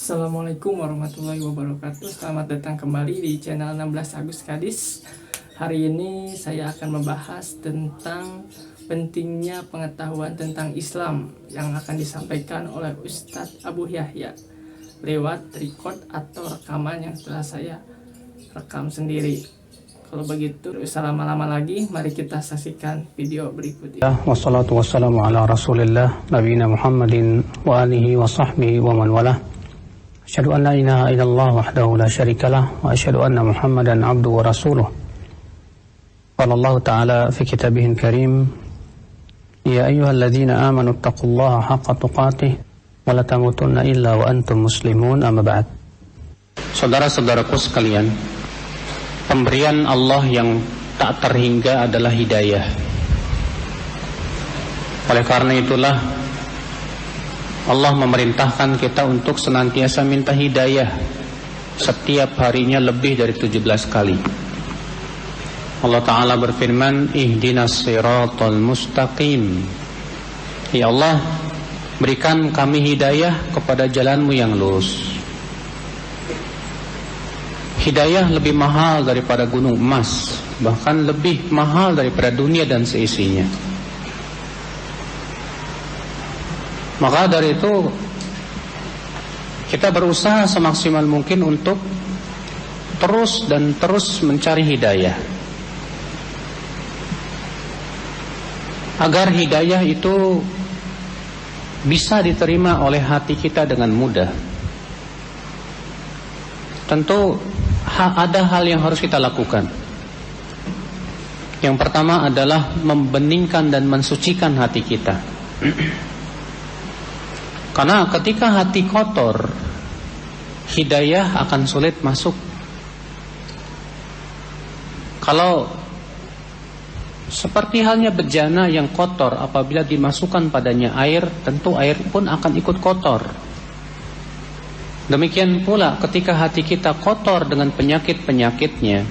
Assalamualaikum warahmatullahi wabarakatuh. Selamat datang kembali di channel 16 Agus Kadis. Hari ini saya akan membahas tentang pentingnya pengetahuan tentang Islam yang akan disampaikan oleh Ustadz Abu Yahya lewat record atau rekaman yang telah saya rekam sendiri. Kalau begitu, usah lama-lama lagi, mari kita saksikan video berikut ini. Wassalatu wassalamu ala rasulillah nabiyina Muhammadin wa alihi wa sahbihi wa man walah. Asyhadu an la ilaha illallah wahdahu la syarikalah wa asyhadu anna Muhammadan abduhu wa rasuluh. Qala Allah ta'ala fi kitabihil karim, ya ayyuhalladzina amanu taqullaha haqqa tuqatih wa la tamutunna illa wa antum muslimun, amma ba'd. Saudara-saudaraku sekalian, pemberian Allah yang tak terhingga adalah hidayah. Oleh karena itulah Allah memerintahkan kita untuk senantiasa minta hidayah setiap harinya lebih dari 17 kali. Allah Ta'ala berfirman, ihdinas siratal mustaqim. Ya Allah, berikan kami hidayah kepada jalanmu yang lurus. Hidayah lebih mahal daripada gunung emas, bahkan lebih mahal daripada dunia dan seisinya. Maka dari itu kita berusaha semaksimal mungkin untuk terus mencari hidayah, agar hidayah itu bisa diterima oleh hati kita dengan mudah. Tentu ada hal yang harus kita lakukan. Yang pertama adalah membeningkan dan mensucikan hati kita. Karena ketika hati kotor, hidayah akan sulit masuk. Kalau seperti halnya bejana yang kotor, apabila dimasukkan padanya air, tentu air pun akan ikut kotor. Demikian pula ketika hati kita kotor dengan penyakit-penyakitnya,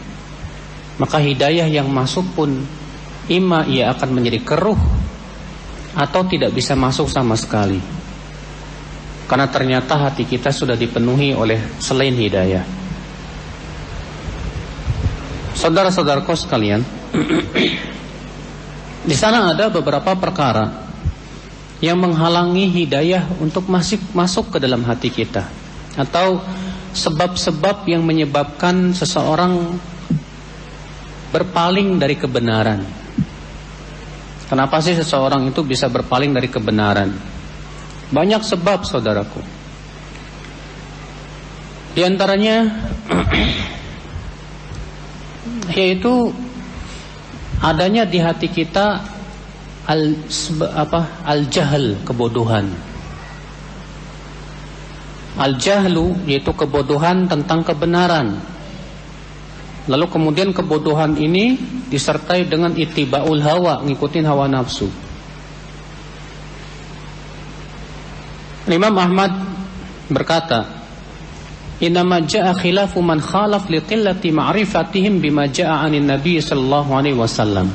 maka hidayah yang masuk pun ima ia akan menjadi keruh atau tidak bisa masuk sama sekali. Karena ternyata hati kita sudah dipenuhi oleh selain hidayah. Saudara-saudaraku sekalian, di sana ada beberapa perkara yang menghalangi hidayah untuk masuk ke dalam hati kita, atau sebab-sebab yang menyebabkan seseorang berpaling dari kebenaran. Kenapa sih seseorang itu bisa berpaling dari kebenaran? Banyak sebab, saudaraku. Di antaranya yaitu adanya di hati kita al-jahl, kebodohan. Al-jahlu yaitu kebodohan tentang kebenaran. Lalu kemudian kebodohan ini disertai dengan ittiba'ul hawa, ngikutin hawa nafsu. Imam Ahmad berkata, innama ja'a khilafu man khalaf li qillati ma'rifatihim bima ja'a 'anin nabi sallallahu alaihi wasallam.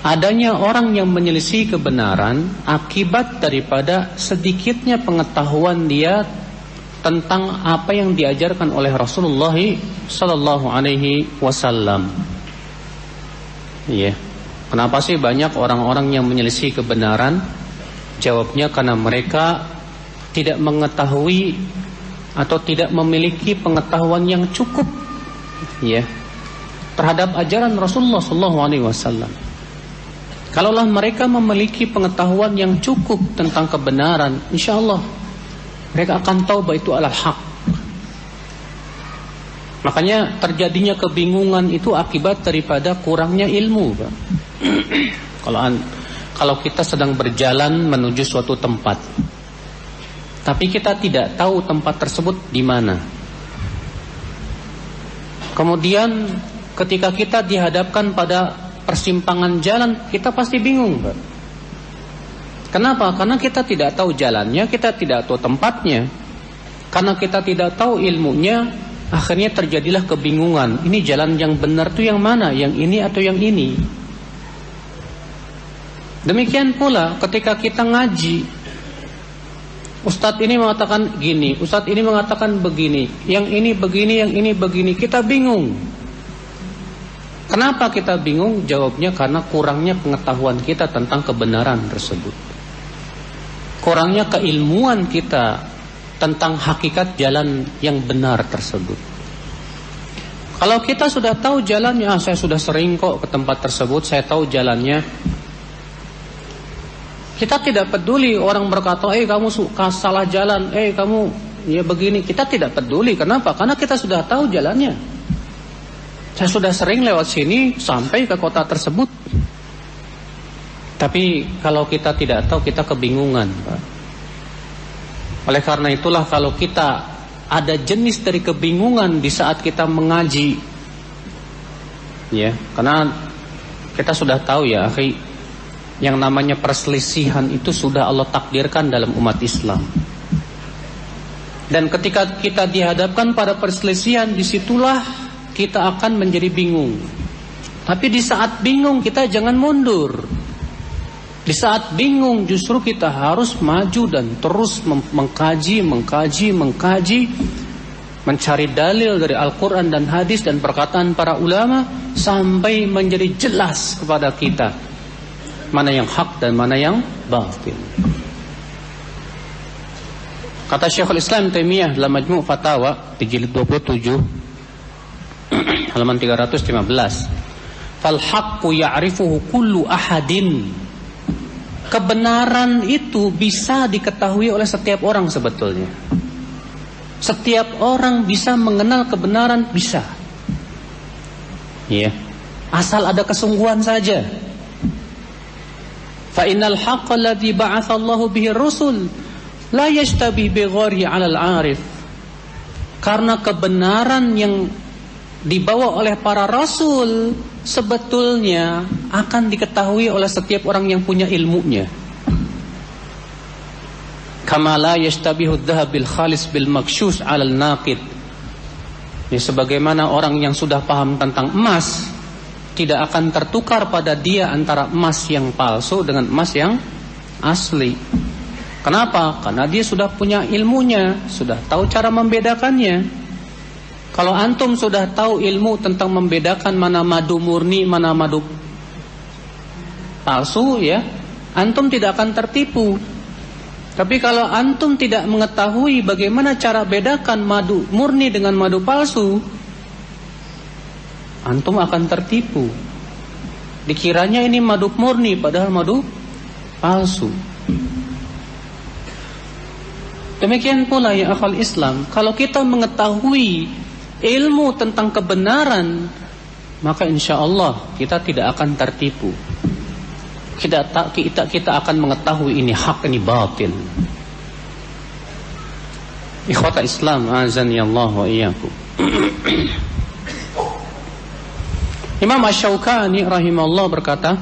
Adanya orang yang menyelisih kebenaran akibat daripada sedikitnya pengetahuan dia tentang apa yang diajarkan oleh Rasulullah sallallahu alaihi wasallam. Iya. Kenapa sih banyak orang-orang yang menyelisih kebenaran? Jawabnya karena mereka tidak mengetahui atau tidak memiliki pengetahuan yang cukup, ya, terhadap ajaran Rasulullah SAW. Kalaulah mereka memiliki pengetahuan yang cukup tentang kebenaran, insya Allah mereka akan tahu bahwa itu adalah hak. Makanya terjadinya kebingungan itu akibat daripada kurangnya ilmu, Pak. Kalau kita sedang berjalan menuju suatu tempat, tapi kita tidak tahu tempat tersebut di mana. Kemudian ketika kita dihadapkan pada persimpangan jalan, kita pasti bingung, Pak. Kenapa? Karena kita tidak tahu jalannya, kita tidak tahu tempatnya. Karena kita tidak tahu ilmunya, akhirnya terjadilah kebingungan. Ini jalan yang benar itu yang mana? Yang ini atau yang ini? Demikian pula ketika kita ngaji, Ustadz ini mengatakan gini, Ustadz ini mengatakan begini, yang ini begini, yang ini begini. Kita bingung. Kenapa kita bingung? Jawabnya karena kurangnya pengetahuan kita tentang kebenaran tersebut. Kurangnya keilmuan kita tentang hakikat jalan yang benar tersebut. Kalau kita sudah tahu jalannya, saya sudah sering kok ke tempat tersebut, saya tahu jalannya. Kita tidak peduli orang berkata, kamu salah jalan, kamu ya begini. Kita tidak peduli. Kenapa? Karena kita sudah tahu jalannya. Saya sudah sering lewat sini sampai ke kota tersebut. Tapi kalau kita tidak tahu, kita kebingungan, Pak. Oleh karena itulah kalau kita ada jenis dari kebingungan di saat kita mengaji, ya, karena kita sudah tahu ya, akhi, yang namanya perselisihan itu sudah Allah takdirkan dalam umat Islam. Dan ketika kita dihadapkan pada perselisihan, disitulah kita akan menjadi bingung. Tapi di saat bingung kita jangan mundur. Di saat bingung justru kita harus maju dan terus mengkaji, mencari dalil dari Al-Quran dan hadis dan perkataan para ulama sampai menjadi jelas kepada kita mana yang hak dan mana yang batil. Kata Syekhul Islam Taimiyah dalam Majmu' Fatawa di jilid 27 halaman 315, fal haqqu ya'rifuhu kullu ahadin. Kebenaran itu bisa diketahui oleh setiap orang sebetulnya. Setiap orang bisa mengenal kebenaran, bisa. Ya, asal ada kesungguhan saja. Fa innal haqqa alladhi ba'atha Allahu bihi ar-rusul la yashtabih bi ghairihi 'alal 'arif. Karena kebenaran yang dibawa oleh para rasul sebetulnya akan diketahui oleh setiap orang yang punya ilmunya. Kama la yashtabihu adh-dhahab bil khalis bil makshus 'alal naqid. Ya, sebagaimana orang yang sudah paham tentang emas tidak akan tertukar pada dia antara emas yang palsu dengan emas yang asli. Kenapa? Karena dia sudah punya ilmunya, sudah tahu cara membedakannya. Kalau antum sudah tahu ilmu tentang membedakan mana madu murni, mana madu palsu, ya, antum tidak akan tertipu. Tapi kalau antum tidak mengetahui bagaimana cara bedakan madu murni dengan madu palsu, antum akan tertipu. Dikiranya ini madu murni padahal madu palsu. Demikian pula ya akhwal Islam, kalau kita mengetahui ilmu tentang kebenaran, maka insya Allah kita tidak akan tertipu. Kita akan mengetahui ini hak, ini batil. Ikhwata Islam, azani Allah wa iyyakum. Imam Asy-Syaukani rahimahullah berkata,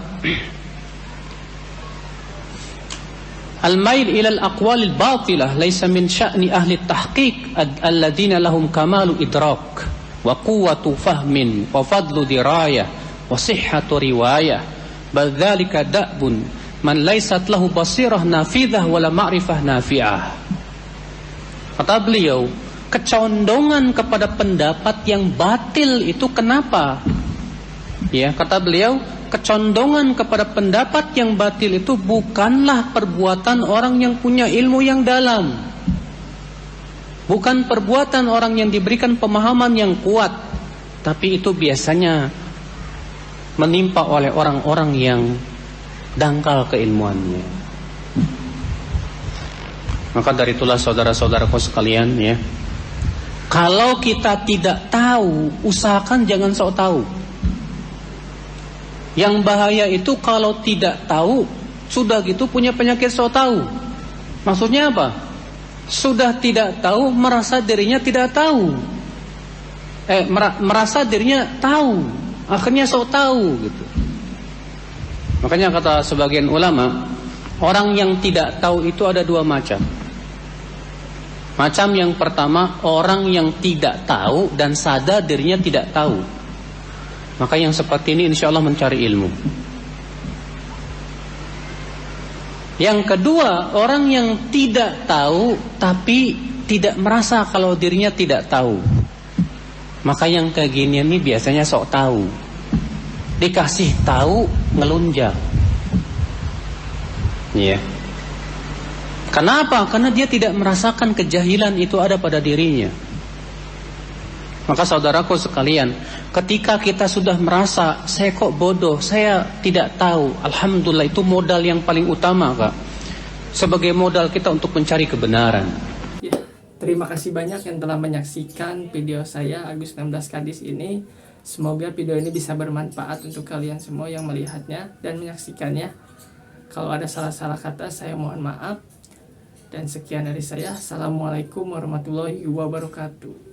al-mail ila al-aqwal al-batilah laysa min sya'ni ahli at-tahqiq alladhina lahum kamalu idrak wa quwwatu fahmin wa fadlu dirayah wa sihhatu riwayah, bal dzalika da'bun man laysat lahu basirah nafidah wala ma'rifah nafi'ah. Kata beliau, kecondongan kepada pendapat yang batil itu kenapa? Ya, kata beliau, kecondongan kepada pendapat yang batil itu bukanlah perbuatan orang yang punya ilmu yang dalam. Bukan perbuatan orang yang diberikan pemahaman yang kuat, tapi itu biasanya menimpa oleh orang-orang yang dangkal keilmuannya. Maka dari itulah saudara-saudaraku sekalian, ya, kalau kita tidak tahu, usahakan jangan sok tahu. Yang bahaya itu kalau tidak tahu, sudah gitu punya penyakit sok tahu. Maksudnya apa? Sudah tidak tahu, merasa dirinya tidak tahu. Merasa dirinya tahu, akhirnya sok tahu gitu. Makanya kata sebagian ulama, orang yang tidak tahu itu ada dua macam. Macam yang pertama, orang yang tidak tahu dan sadar dirinya tidak tahu. Maka yang seperti ini insya Allah mencari ilmu. Yang kedua, orang yang tidak tahu tapi tidak merasa kalau dirinya tidak tahu. Maka yang kayak gini ini biasanya sok tahu. Dikasih tahu ngelunjak. Iya. Kenapa? Karena dia tidak merasakan kejahilan itu ada pada dirinya. Maka saudaraku sekalian, ketika kita sudah merasa saya kok bodoh, saya tidak tahu, alhamdulillah, itu modal yang paling utama, Kak. Sebagai modal kita untuk mencari kebenaran. Ya, terima kasih banyak yang telah menyaksikan video saya Agus 16 Kadis ini. Semoga video ini bisa bermanfaat untuk kalian semua yang melihatnya dan menyaksikannya. Kalau ada salah-salah kata, saya mohon maaf. Dan sekian dari saya. Assalamualaikum warahmatullahi wabarakatuh.